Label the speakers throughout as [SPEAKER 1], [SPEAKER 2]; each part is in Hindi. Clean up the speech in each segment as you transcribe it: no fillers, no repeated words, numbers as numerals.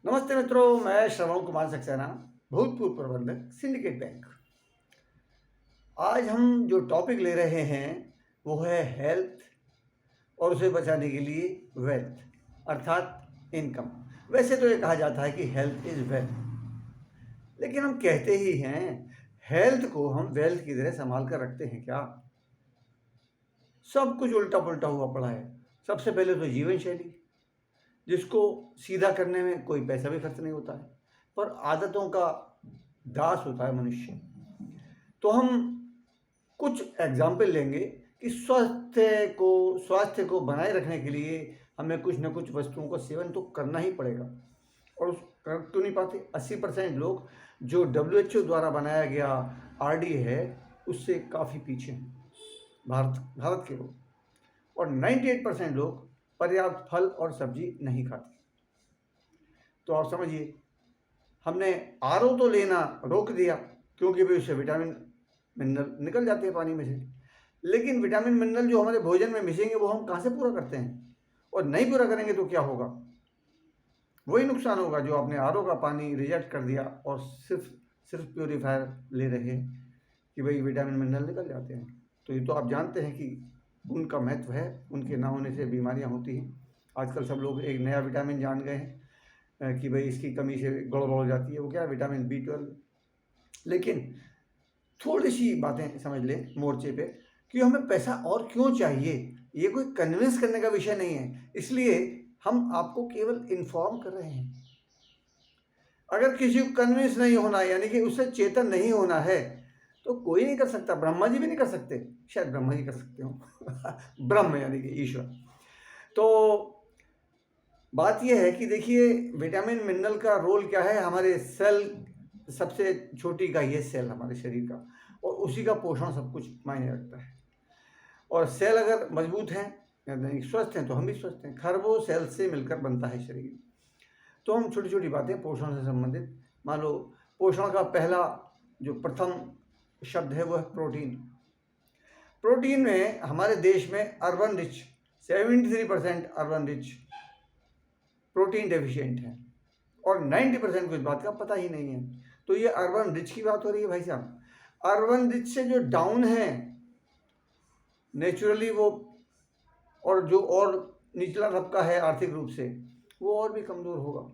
[SPEAKER 1] नमस्ते मित्रों, मैं श्रवण कुमार सक्सेना, भूतपूर्व प्रबंधक, सिंडिकेट बैंक। आज हम जो टॉपिक ले रहे हैं वो है हेल्थ और उसे बचाने के लिए वेल्थ अर्थात इनकम। वैसे तो ये कहा जाता है कि हेल्थ इज वेल्थ, लेकिन हम कहते ही हैं हेल्थ को हम वेल्थ की तरह संभाल कर रखते हैं क्या? सब कुछ उल्टा पुल्टा हुआ पड़ा है। सबसे पहले तो जीवन शैली, जिसको सीधा करने में कोई पैसा भी खर्च नहीं होता है, पर आदतों का दास होता है मनुष्य। तो हम कुछ एग्जाम्पल लेंगे कि स्वास्थ्य को बनाए रखने के लिए हमें कुछ न कुछ वस्तुओं का सेवन तो करना ही पड़ेगा। और कर तो नहीं पाते। 80% लोग जो WHO द्वारा बनाया गया RD है उससे काफ़ी पीछे हैं भारत के लोग। और 98% लोग पर्याप्त फल और सब्जी नहीं खाते। तो आप समझिए, हमने RO तो लेना रोक दिया क्योंकि भी उससे विटामिन मिनरल निकल जाते हैं पानी में से, लेकिन विटामिन मिनरल जो हमारे भोजन में मिसेंगे वो हम कहाँ से पूरा करते हैं? और नहीं पूरा करेंगे तो क्या होगा? वही नुकसान होगा जो आपने RO का पानी रिजेक्ट कर दिया और सिर्फ प्योरीफायर ले रहे हैं कि भाई विटामिन मिनरल निकल जाते हैं। तो ये तो आप जानते हैं कि उनका महत्व है, उनके ना होने से बीमारियां होती हैं। आजकल सब लोग एक नया विटामिन जान गए हैं कि भाई इसकी कमी से गड़बड़ हो जाती है। वो क्या है? Vitamin B12। लेकिन थोड़ी सी बातें समझ लें मोर्चे पे कि हमें पैसा और क्यों चाहिए। ये कोई कन्विंस करने का विषय नहीं है, इसलिए हम आपको केवल इन्फॉर्म कर रहे हैं। अगर किसी को कन्विंस नहीं होना यानी कि उससे चेतन नहीं होना है तो कोई नहीं कर सकता। ब्रह्मा जी भी नहीं कर सकते, शायद ब्रह्मा जी कर सकते हो ब्रह्म यानी कि ईश्वर। तो बात यह है कि देखिए, विटामिन मिनरल का रोल क्या है हमारे सेल, सबसे छोटी इकाई है सेल हमारे शरीर का, और उसी का पोषण सब कुछ मायने रखता है। और सेल अगर मजबूत हैं यानी स्वस्थ हैं तो हम भी स्वस्थ हैं। खरबों सेल से मिलकर बनता है शरीर। तो हम छोटी छोटी बातें पोषण से संबंधित, मान लो पोषण का पहला जो प्रथम शब्द है वो है प्रोटीन। प्रोटीन में हमारे देश में urban rich 73% urban rich protein deficient है और 90% को इस बात का पता ही नहीं है। तो ये अर्बन रिच की बात हो रही है भाई साहब। अर्बन रिच से जो डाउन है नेचुरली वो, और जो और निचला तबका है आर्थिक रूप से, वो और भी कमज़ोर होगा।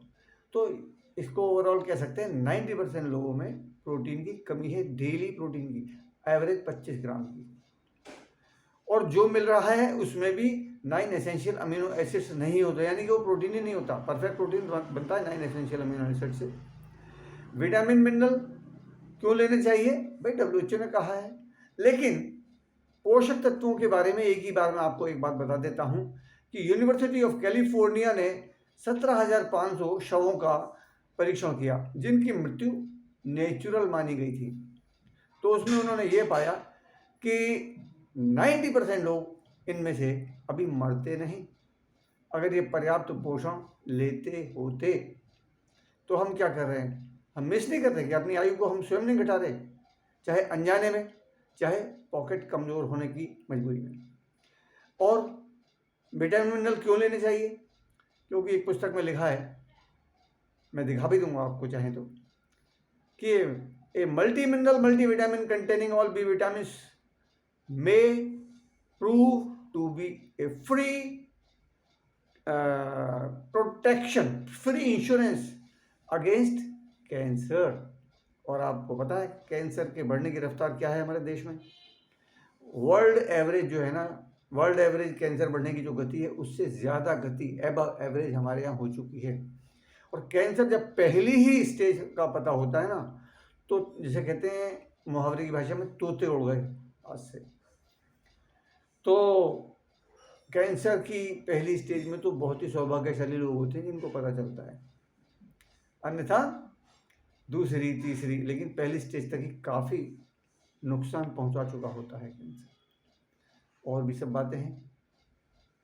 [SPEAKER 1] तो इसको ओवरऑल कह सकते हैं 90% लोगों में प्रोटीन की कमी है। डेली प्रोटीन की एवरेज 25 ग्राम की, और जो मिल रहा है उसमें भी 9 एसेंशियल अमीनो एसिड्स नहीं होते, यानी कि वो प्रोटीन ही नहीं होता। परफेक्ट प्रोटीन बनता है 9 एसेंशियल अमीनो एसिड से। विटामिन मिनरल क्यों लेने चाहिए भाई? WHO ने कहा है। लेकिन पोषक तत्वों के बारे में एक ही बार में आपको एक बात बता देता हूं कि यूनिवर्सिटी ऑफ कैलिफोर्निया ने 17,500 शवों का परीक्षण किया जिनकी मृत्यु नेचुरल मानी गई थी। तो उसमें उन्होंने ये पाया कि 90% लोग इनमें से अभी मरते नहीं। अगर ये पर्याप्त पोषण लेते होते तो हम क्या कर रहे हैं? हम मिस नहीं कर रहे कि अपनी आयु को हम स्वयं नहीं घटा रहे, चाहे अनजाने में, चाहे पॉकेट कमज़ोर होने की मजबूरी में। और विटामिन मिनरल क्यों लेने चाहिए? क्योंकि एक पुस्तक में लिखा है, मैं दिखा भी दूंगा आपको चाहे तो, कि a multi mineral multi vitamin containing all B vitamin may prove to be a free protection, free insurance against cancer. और आपको पता है कैंसर के बढ़ने की रफ्तार क्या है हमारे देश में? वर्ल्ड एवरेज जो है ना, वर्ल्ड एवरेज कैंसर बढ़ने की जो गति है उससे ज़्यादा गति एबव एवरेज हमारे यहाँ हो चुकी है। और कैंसर जब पहली ही स्टेज का पता होता है ना, तो जिसे कहते हैं मुहावरे की भाषा में तोते उड़ गए आज से। तो कैंसर की पहली स्टेज में तो बहुत ही सौभाग्यशाली लोग होते हैं जिनको पता चलता है, अन्यथा दूसरी तीसरी, लेकिन पहली स्टेज तक ही काफ़ी नुकसान पहुंचा चुका होता है कैंसर। और भी सब बातें हैं।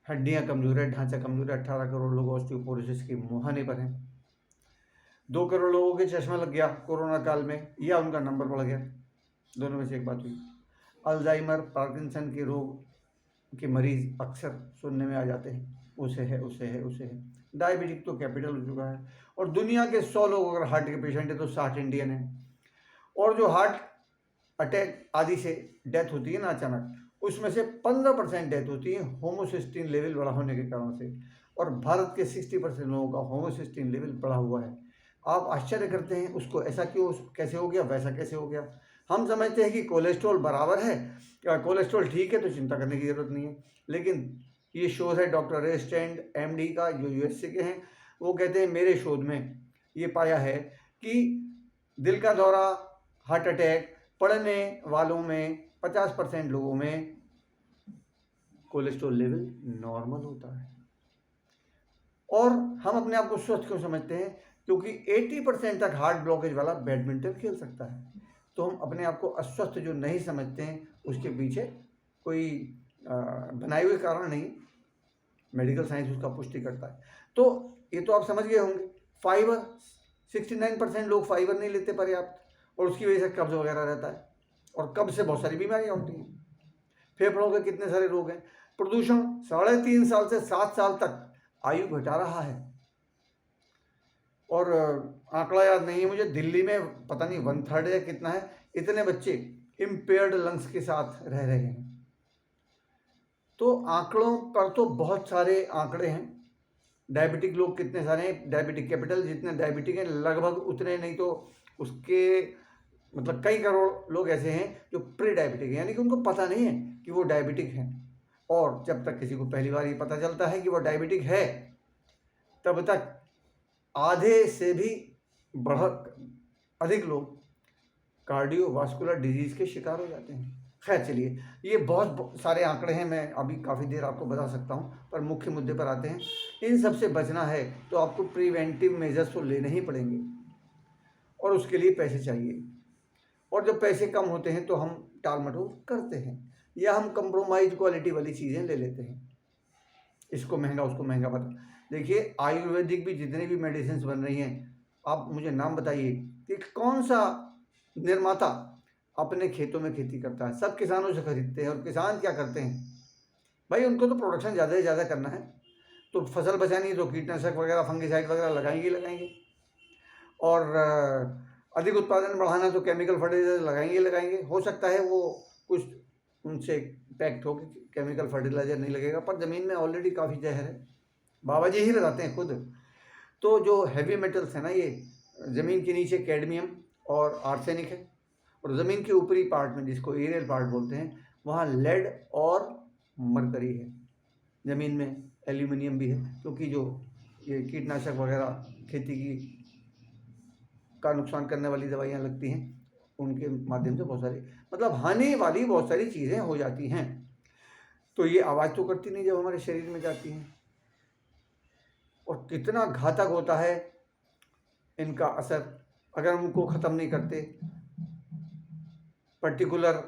[SPEAKER 1] हड्डियां कमज़ोर है, ढांचा कमज़ोर है। 18 करोड़ लोग ऑस्टियोपोरोसिस के मुहाने पर हैं। 2 करोड़ लोगों के चश्मा लग गया कोरोना काल में, या उनका नंबर बढ़ गया, दोनों में से एक बात हुई। अल्जाइमर, पार्किंसन के रोग के मरीज अक्सर सुनने में आ जाते हैं, उसे है उसे है उसे है। डायबिटिक तो कैपिटल हो चुका है। और दुनिया के 100 लोग अगर हार्ट के पेशेंट है तो 60 इंडियन है। और जो हार्ट अटैक आदि से डेथ होती है ना अचानक, उसमें से 15% डेथ होती है होमोसिस्टीन लेवल बढ़ा होने के कारण से। और भारत के 60% लोगों का होमोसिस्टीन लेवल बढ़ा हुआ है। आप आश्चर्य करते हैं उसको ऐसा क्यों, कैसे हो गया, वैसा कैसे हो गया। हम समझते हैं कि कोलेस्ट्रॉल बराबर है, कोलेस्ट्रॉल ठीक है तो चिंता करने की ज़रूरत नहीं है। लेकिन ये शोध है डॉक्टर रे स्टैंड MD का, जो USA के हैं। वो कहते हैं मेरे शोध में ये पाया है कि दिल का दौरा, हार्ट अटैक पड़ने वालों में 50% लोगों में कोलेस्ट्रॉल लेवल नॉर्मल होता है। और हम अपने आप को स्वस्थ क्यों समझते हैं? क्योंकि 80% तक हार्ट ब्लॉकेज वाला बैडमिंटन खेल सकता है। तो हम अपने आप को अस्वस्थ जो नहीं समझते हैं, उसके पीछे कोई बनाए हुए कारण नहीं, मेडिकल साइंस उसका पुष्टि करता है। तो ये तो आप समझ गए होंगे। फाइबर, 69% लोग फाइबर नहीं लेते पर्याप्त, और उसकी वजह से कब्ज वगैरह रहता है, और कब्ज से बहुत सारी बीमारियाँ होती हैं। फेफड़ों के कितने सारे रोग हैं। प्रदूषण 3.5 साल से 7 साल तक आयु घटा रहा है। और आंकड़ा याद नहीं है मुझे, दिल्ली में पता नहीं 1/3 या कितना है, इतने बच्चे इम्पेयर्ड लंग्स के साथ रह रहे हैं। तो आंकड़ों पर तो बहुत सारे आंकड़े हैं। डायबिटिक लोग कितने सारे हैं, डायबिटिक कैपिटल जितने डायबिटिक हैं लगभग उतने नहीं तो उसके मतलब कई करोड़ लोग ऐसे हैं जो प्री डायबिटिक हैं, यानी कि उनको पता नहीं है कि वो डायबिटिक हैं। और जब तक किसी को पहली बार ये पता चलता है कि वो डायबिटिक है, तब तक आधे से भी अधिक लोग कार्डियोवास्कुलर डिजीज के शिकार हो जाते हैं। खैर चलिए, ये बहुत सारे आंकड़े हैं, मैं अभी काफ़ी देर आपको बता सकता हूँ, पर मुख्य मुद्दे पर आते हैं। इन सब से बचना है तो आपको प्रिवेंटिव मेजर्स तो लेने ही पड़ेंगे, और उसके लिए पैसे चाहिए। और जब पैसे कम होते हैं तो हम टाल मटोल करते हैं, या हम कंप्रोमाइज क्वालिटी वाली चीज़ें ले लेते हैं, इसको महंगा उसको महंगा बता। देखिए आयुर्वेदिक भी जितनी भी मेडिसिन बन रही हैं, आप मुझे नाम बताइए कि कौन सा निर्माता अपने खेतों में खेती करता है। सब किसानों से खरीदते हैं, और किसान क्या करते हैं भाई, उनको तो प्रोडक्शन ज़्यादा से ज़्यादा करना है, तो फसल बचानी है तो कीटनाशक वगैरह फंगिसाइड वगैरह लगाएंगे, और अधिक उत्पादन बढ़ाना तो केमिकल फर्टिलाइजर लगाएंगे। हो सकता है वो कुछ उनसे पैक्ट हो कि केमिकल फर्टिलाइजर नहीं लगेगा, पर ज़मीन में ऑलरेडी काफ़ी जहर है, बाबा जी ही लगाते हैं खुद। तो जो हैवी मेटल्स है ना, ये ज़मीन के नीचे कैडमियम और आर्सेनिक है, और ज़मीन के ऊपरी पार्ट में जिसको एरियल पार्ट बोलते हैं, वहाँ लेड और मरकरी है। ज़मीन में एल्यूमिनियम भी है, क्योंकि जो ये कीटनाशक वगैरह खेती की का नुकसान करने वाली दवाइयाँ लगती हैं, उनके माध्यम से बहुत सारी मतलब हानि वाली बहुत सारी चीज़ें हो जाती हैं। तो ये आवाज़ तो करती नहीं जब हमारे शरीर में जाती हैं, और कितना घातक होता है इनका असर अगर हम उनको ख़त्म नहीं करते। पर्टिकुलर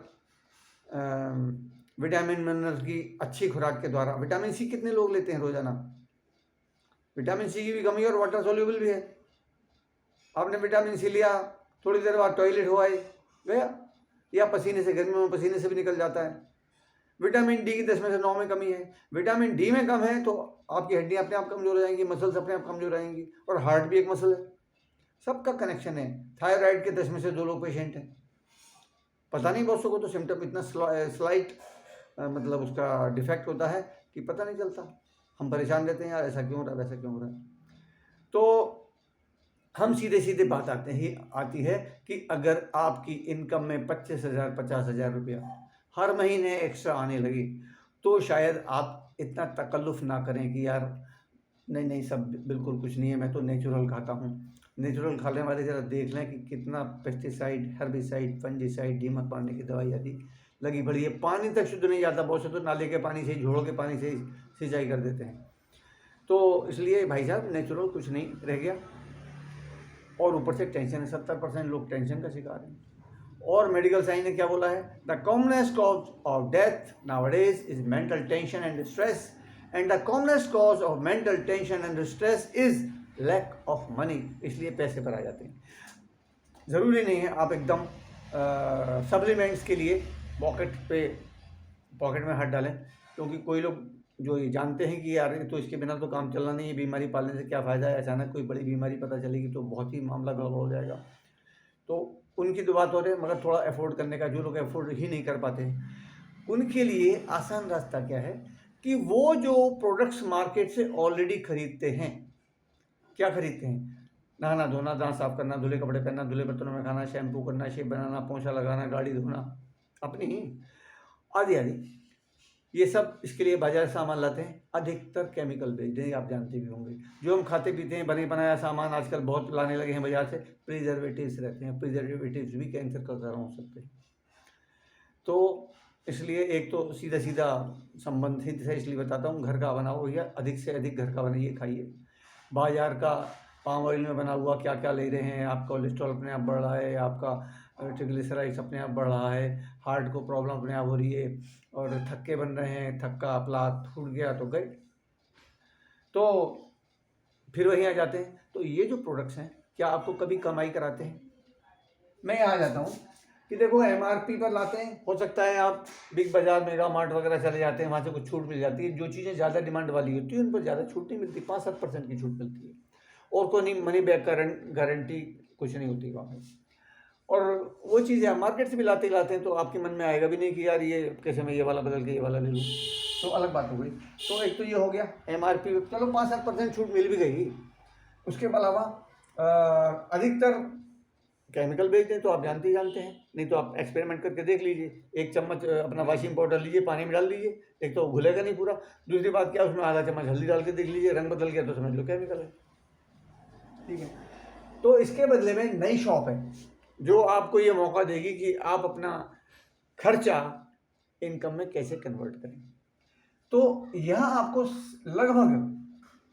[SPEAKER 1] विटामिन मिनरल की अच्छी खुराक के द्वारा। विटामिन सी कितने लोग लेते हैं रोज़ाना? विटामिन सी की भी कमी, और वाटर सोल्यूबल भी है। आपने विटामिन सी लिया, थोड़ी देर बाद टॉयलेट हो आए गया, या पसीने से, गर्मियों में पसीने से भी निकल जाता है। विटामिन डी की 10 में से 9 में कमी है। विटामिन डी में कम है तो आपकी हड्डियाँ अपने आप कमज़ोर हो जाएंगी, मसल्स अपने आप कमज़ोर रहेंगी, और हार्ट भी एक मसल है, सबका कनेक्शन है। थायराइड के 10 में से 2 लोग पेशेंट हैं। पता नहीं बहुत को तो सिम्टम इतना स्लाइट मतलब उसका डिफेक्ट होता है कि पता नहीं चलता। हम परेशान रहते हैं, यार ऐसा क्यों हो रहा है, वैसा क्यों हो रहा है। तो हम सीधे सीधे बात आती है कि अगर आपकी इनकम में 25,000 50,000 रुपया हर महीने एक्स्ट्रा आने लगे, तो शायद आप इतना तकल्लुफ़ ना करें कि यार नहीं सब बिल्कुल कुछ नहीं है, मैं तो नेचुरल खाता हूँ। नेचुरल खाने वाले ज़रा देख लें कि कितना पेस्टिसाइड, हर्बिसाइड, फंजीसाइड, दीमक मारने की दवाई आदि लगी पड़ी है। पानी तक शुद्ध नहीं जाता, बहुत से तो नाले के पानी से, झोड़ों के पानी से ही सिंचाई कर देते हैं। तो इसलिए भाई साहब नेचुरल कुछ नहीं रह गया, और ऊपर से टेंशन है। 70% लोग टेंशन का शिकार हैं। और मेडिकल साइंस ने क्या बोला है? The commonest cause of death nowadays is mental tension and stress, and the commonest cause of mental tension and stress is lack of money. इसलिए पैसे पर आ जाते हैं। ज़रूरी नहीं है आप एकदम सप्लीमेंट्स के लिए पॉकेट में हाथ डालें, क्योंकि कोई लोग जो ये जानते हैं कि यार तो इसके बिना तो काम चलना नहीं है, बीमारी पालने से क्या फ़ायदा है, अचानक कोई बड़ी बीमारी पता चलेगी तो बहुत ही मामला गड़बड़ हो जाएगा। तो उनकी तो बात हो रही है, मगर थोड़ा अफोर्ड करने का, जो लोग अफोर्ड ही नहीं कर पाते उनके लिए आसान रास्ता क्या है कि वो जो प्रोडक्ट्स मार्केट से ऑलरेडी खरीदते हैं, क्या खरीदते हैं, नहाना धोना, दांत साफ करना, धुले कपड़े पहनना, धुले बर्तनों में खाना, शैम्पू करना, शेव बनाना, पोंछा लगाना, गाड़ी धोना अपनी ही, आदि आदि, ये सब इसके लिए बाजार से सामान लाते हैं। अधिकतर केमिकल बेस्ड हैं, आप जानते भी होंगे। जो हम खाते पीते हैं बने बनाया सामान आजकल बहुत लाने लगे हैं बाजार से, प्रिजर्वेटिव्स रहते हैं। प्रिजर्वेटिव्स भी कैंसर का कारण हो सकते हैं। तो इसलिए एक तो सीधा सीधा संबंधित है, इसलिए बताता हूँ, घर का बनाओ भैया, अधिक से अधिक घर का बनाइए, खाइए। बाजार का पाम ऑयल में बना हुआ क्या क्या ले रहे हैं, आपका कोलेस्ट्रॉल अपने आप बढ़ रहा है, आपका ट्रिग्लिसराइड्स अपने आप बढ़ रहा है, हार्ट को प्रॉब्लम अपने आप हो रही है, और थक्के बन रहे हैं, थक्का अपला टूट गया तो गए। तो फिर वहीं आ जाते हैं। तो ये जो प्रोडक्ट्स हैं, क्या आपको कभी कमाई कराते हैं? मैं यहाँ जाता हूँ कि देखो MRP पर लाते हैं, हो सकता है आप बिग बाजार, मेगा मार्ट वगैरह चले जाते हैं, वहाँ से कुछ छूट मिल जाती है। जो चीज़ें ज़्यादा डिमांड वाली होती है उन पर ज़्यादा छूट नहीं मिलती, 5-7% की छूट मिलती है, और कोई नहीं, मनी बैक गारंटी कुछ नहीं होती वहाँ पर। और वो चीज़ें आप मार्केट से भी लाते ही लाते हैं, तो आपके मन में आएगा भी नहीं कि यार ये कैसे मैं ये वाला बदल के ये वाला ले लूँ, तो अलग बात हो गई। तो एक तो ये हो गया MRP, चलो 5-7% छूट मिल भी गई। उसके अलावा अधिकतर केमिकल बेचते हैं, तो आप जानते हैं। नहीं तो आप एक्सपेरिमेंट करके देख लीजिए, 1 चम्मच अपना वॉशिंग पाउडर लीजिए, पानी में डाल दीजिए, एक तो घुलेगा नहीं पूरा, दूसरी बात क्या, उसमें आधा चम्मच हल्दी डाल के देख लीजिए, रंग बदल गया तो समझ लो केमिकल है। ठीक है, तो इसके बदले में नई शॉप है जो आपको ये मौका देगी कि आप अपना खर्चा इनकम में कैसे कन्वर्ट करें। तो यहाँ आपको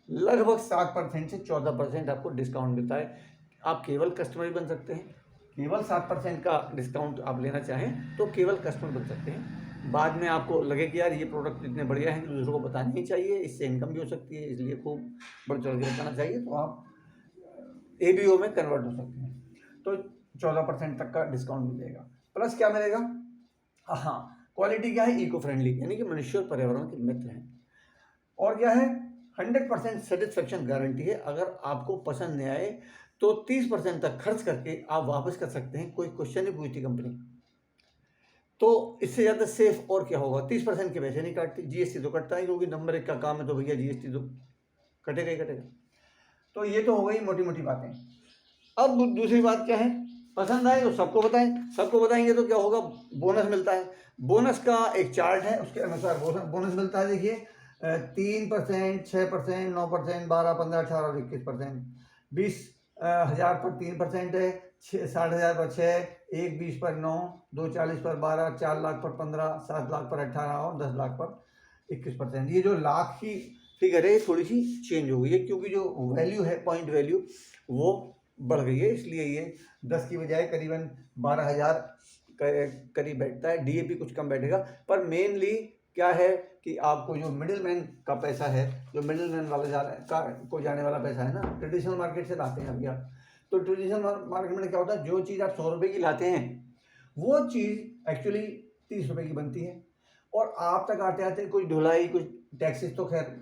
[SPEAKER 1] लगभग 7% से 14% आपको डिस्काउंट मिलता है। आप केवल कस्टमर बन सकते हैं, केवल 7% का डिस्काउंट आप लेना चाहें तो केवल कस्टमर बन सकते हैं। बाद में आपको लगे कि यार ये प्रोडक्ट इतने बढ़िया हैं कि दूसरों को बताना ही चाहिए, इससे इनकम भी हो सकती है, इसलिए खूब बढ़ चढ़ के बताना चाहिए, तो आप ABO में कन्वर्ट हो सकते हैं। तो 14% तक का डिस्काउंट मिलेगा। प्लस क्या मिलेगा, हाँ, क्वालिटी क्या है, इको फ्रेंडली, यानी कि मनुष्य और पर्यावरण के मित्र हैं। और क्या है, 100% सेटिस्फेक्शन गारंटी है। अगर आपको पसंद नहीं आए तो 30% तक खर्च करके आप वापस कर सकते हैं, कोई क्वेश्चन नहीं पूछती कंपनी। तो इससे ज़्यादा सेफ और क्या होगा, 30% के पैसे नहीं काटती, GST तो कटता है, क्योंकि नंबर 1 का काम है, तो भैया GST तो कटेगा ही कटेगा। तो ये तो हो गई मोटी मोटी बातें। अब दूसरी बात क्या है, पसंद आए तो सबको बताएं, सबको बताएंगे तो क्या होगा, बोनस मिलता है। बोनस का एक चार्ट है, उसके अनुसार बोनस मिलता है। देखिए 3%, 6%, 9%, 12, 15, 18 और 21%। 20,000 पर 3% है, 60,000 पर 6, 1,20 पर 9, 2,40 पर 12, 4 लाख पर 15, 7 लाख पर 18 और 10 लाख पर 21%। ये जो लाख की फिगर है थोड़ी सी चेंज हो गई है, क्योंकि जो वैल्यू है, पॉइंट वैल्यू, वो बढ़ गई है, इसलिए ये 10 की बजाय करीबन 12,000 करीब बैठता है। DAP कुछ कम बैठेगा, पर मेनली क्या है कि आपको जो मिडिल मैन का पैसा है, जो मिडिल मैन वाला को जाने वाला पैसा है ना, ट्रेडिशनल मार्केट से लाते हैं अभी आप। तो ट्रेडिशनल मार्केट में क्या होता है, जो चीज़ आप 100 रुपये की लाते हैं वो चीज़ एक्चुअली 30 रुपये की बनती है, और आप तक आते आते कुछ ढुलाई, कुछ टैक्सेस, तो खैर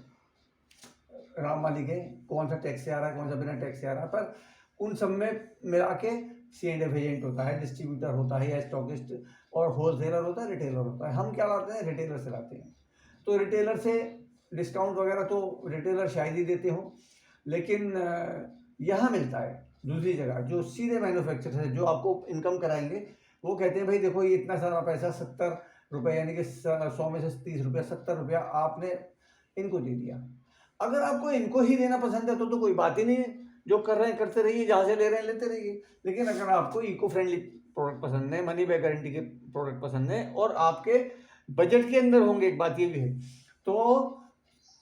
[SPEAKER 1] राम मालिक है, कौन सा टैक्स से आ रहा है, कौन सा बिना टैक्स से आ रहा है, पर उन सब में मिला के C&F एजेंट होता है, डिस्ट्रीब्यूटर होता है, या स्टॉकिस्ट, और होलसेलर होता है, रिटेलर होता है। हम क्या लाते हैं, रिटेलर से लाते हैं। तो रिटेलर से डिस्काउंट वगैरह तो रिटेलर शायद ही देते हो, लेकिन यहाँ मिलता है दूसरी जगह, जो सीधे मैन्युफैक्चरर है, जो आपको इनकम कराएंगे, वो कहते हैं भाई देखो ये इतना सारा पैसा 70 रुपये, यानी कि 100 में से 30 रुपया, 70 रुपया आपने इनको दे दिया। अगर आपको इनको ही देना पसंद है तो कोई बात ही नहीं है, जो कर रहे हैं करते रहिए, जहाँ से ले रहे हैं लेते रहिए। लेकिन अगर आपको इको फ्रेंडली प्रोडक्ट पसंद है, मनी बैक गारंटी के प्रोडक्ट पसंद है, और आपके बजट के अंदर होंगे, एक बात ये भी है, तो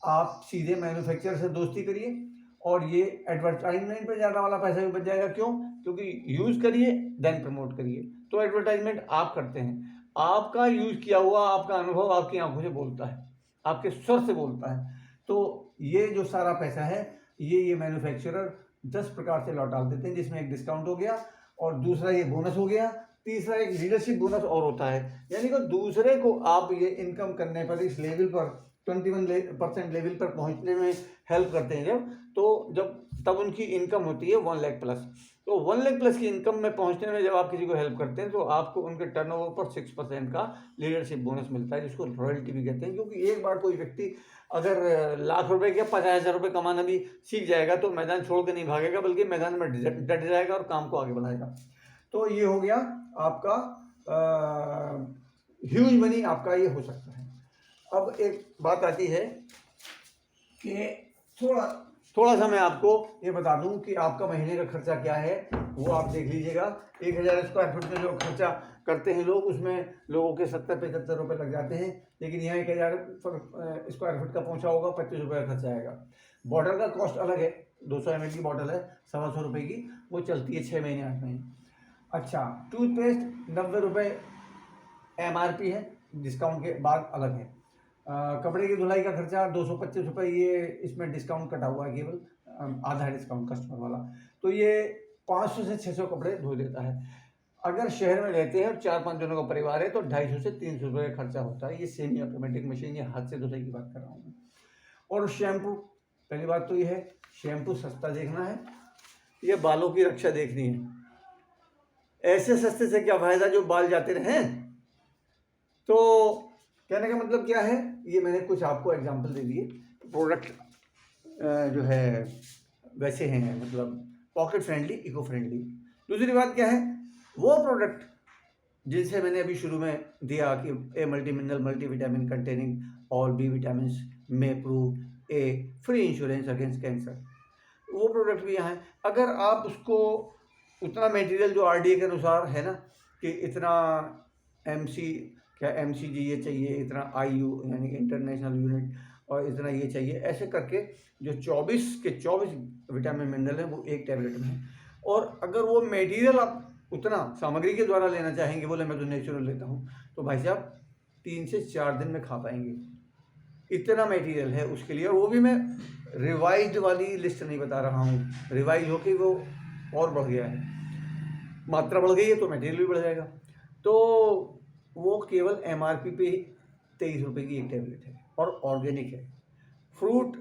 [SPEAKER 1] आप सीधे मैन्युफैक्चरर से दोस्ती करिए, और ये एडवर्टाइजमेंट पे ज़्यादा वाला पैसा भी बच जाएगा। क्यों? क्योंकि यूज़ करिए देन प्रमोट करिए। तो एडवर्टाइजमेंट आप करते हैं, आपका यूज़ किया हुआ, आपका अनुभव आपकी आंखों से बोलता है, आपके स्वर से बोलता है। तो ये जो सारा पैसा है, ये मैन्युफैक्चरर 10 प्रकार से लौटा देते हैं, जिसमें एक डिस्काउंट हो गया, और दूसरा ये बोनस हो गया, तीसरा एक लीडरशिप बोनस और होता है, यानी कि दूसरे को आप ये इनकम करने पर, इस लेवल पर 21% लेवल पर पहुंचने में हेल्प करते हैं जब तब उनकी इनकम होती है 1 लाख प्लस। तो 1 लाख प्लस की इनकम में पहुंचने में जब आप किसी को हेल्प करते हैं तो आपको उनके टर्नओवर पर 6% का लीडरशिप बोनस मिलता है, जिसको रॉयल्टी भी कहते हैं। क्योंकि एक बार कोई व्यक्ति अगर लाख रुपए या 50,000 रुपये कमाना भी सीख जाएगा तो मैदान छोड़ के नहीं भागेगा, बल्कि मैदान में डट जाएगा और काम को आगे बढ़ाएगा। तो ये हो गया आपका ह्यूज मनी आपका ये हो सकता है। अब एक बात आती है कि थोड़ा सा मैं आपको ये बता दूं कि आपका महीने का खर्चा क्या है, वो आप देख लीजिएगा। 1000 स्क्वायर फुट में जो खर्चा करते हैं लोग, उसमें लोगों के 70-75 रुपये लग जाते हैं, लेकिन यहाँ 1000 स्क्वायर फुट का पहुँचा होगा 25 रुपये का खर्चा आएगा। बॉटल का कॉस्ट अलग है, 200 ml की बॉटल है 125 रुपये की, वो चलती है 6 महीने 8 महीने। अच्छा, टूथपेस्ट 90 रुपये MRP है, डिस्काउंट के बाद अलग है। कपड़े की धुलाई का खर्चा 225 रुपये, ये इसमें डिस्काउंट कटा हुआ है, केवल आधा डिस्काउंट कस्टमर वाला। तो ये 500 से 600 कपड़े धो देता है। अगर शहर में रहते हैं और 4-5 जनों का परिवार है तो 250 से 300 रुपये का खर्चा होता है। ये सेमी ऑटोमेटिक मशीन, ये हाथ से धुलाई की बात कर रहा हूँ मैं। और शैम्पू, पहली बात तो ये है शैम्पू सस्ता देखना है, ये बालों की रक्षा देखनी है। ऐसे सस्ते से क्या फायदा जो बाल जाते रहें। तो कहने का मतलब क्या है, ये मैंने कुछ आपको एग्जांपल दे दिए। प्रोडक्ट जो है वैसे हैं, मतलब पॉकेट फ्रेंडली, इको फ्रेंडली। दूसरी बात क्या है, वो प्रोडक्ट जिनसे मैंने अभी शुरू में दिया कि a multi mineral multi vitamin containing all B vitamin में प्रूव ए फ्री इंश्योरेंस अगेंस्ट कैंसर, वो प्रोडक्ट भी यहाँ है। अगर आप उसको उतना मटेरियल जो RDA के अनुसार है ना कि इतना MCG ये चाहिए, इतना IU यानी इंटरनेशनल यूनिट, और इतना ये चाहिए, ऐसे करके जो 24 के 24 विटामिन मिनरल हैं वो एक टैबलेट में है। और अगर वो मटेरियल आप उतना सामग्री के द्वारा लेना चाहेंगे, बोले मैं तो नेचुरल लेता हूँ, तो भाई साहब 3 से 4 दिन में खा पाएंगे, इतना मटेरियल है उसके लिए। और वो भी मैं रिवाइज्ड वाली लिस्ट नहीं बता रहा हूँ, रिवाइज होके वो और बढ़ गया है, मात्रा बढ़ गई है तो मटेरियल भी बढ़ जाएगा। तो वो केवल MRP पे 23 रुपये की एक टैबलेट है और ऑर्गेनिक है। फ्रूट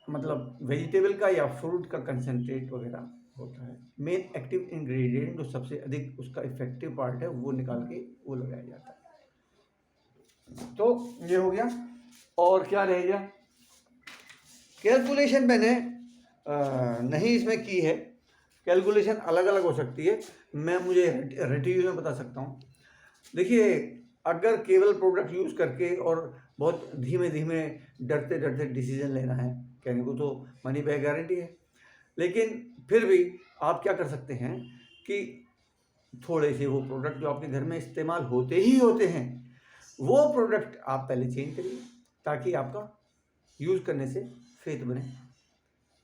[SPEAKER 1] मतलब वेजिटेबल का या फ्रूट का कंसनट्रेट वगैरह होता है। मेन एक्टिव इंग्रेडिएंट जो सबसे अधिक उसका इफेक्टिव पार्ट है वो निकाल के वो लगाया जाता है। तो ये हो गया। और क्या रह गया, कैलकुलेशन मैंने नहीं इसमें की है, कैलकुलेशन अलग अलग हो सकती है, मैं मुझे रिव्यू में बता सकता हूँ। देखिए, अगर केवल प्रोडक्ट यूज़ करके और बहुत धीमे धीमे डरते डरते डिसीजन लेना है, कहने को तो मनी बैक गारंटी है, लेकिन फिर भी आप क्या कर सकते हैं कि थोड़े से वो प्रोडक्ट जो आपके घर में इस्तेमाल होते ही होते हैं, वो प्रोडक्ट आप पहले चेंज करिए, ताकि आपका यूज़ करने से फेथ बने,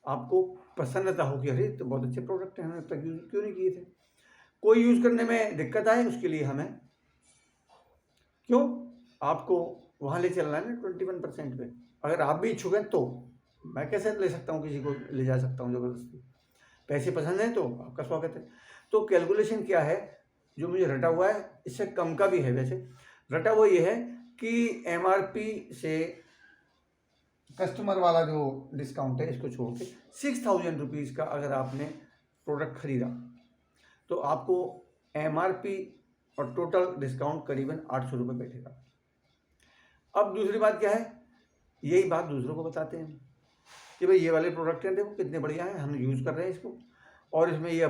[SPEAKER 1] आपको प्रसन्नता हो कि अरे तो बहुत अच्छे प्रोडक्ट हैं, हमने अब तक यूज़ क्यों नहीं किए थे। कोई यूज़ करने में दिक्कत आए उसके लिए हमें क्यों, आपको वहाँ ले चलना है ना 21% पे। अगर आप भी इच्छुक हैं तो मैं कैसे ले सकता हूँ, किसी को ले जा सकता हूँ ज़बरदस्ती। पैसे पसंद हैं तो आपका स्वागत है। तो कैलकुलेशन क्या है जो मुझे रटा हुआ है, इससे कम का भी है वैसे, रटा हुआ ये है कि MRP से कस्टमर वाला जो डिस्काउंट है इसको छोड़ के 6000 रुपीज़ का अगर आपने प्रोडक्ट खरीदा तो आपको MRP और टोटल डिस्काउंट करीबन 800 रुपये बैठेगा। अब दूसरी बात क्या है, यही बात दूसरों को बताते हैं कि भाई ये वाले प्रोडक्ट हैं, देखो कितने बढ़िया हैं, हम यूज़ कर रहे हैं इसको, और इसमें ये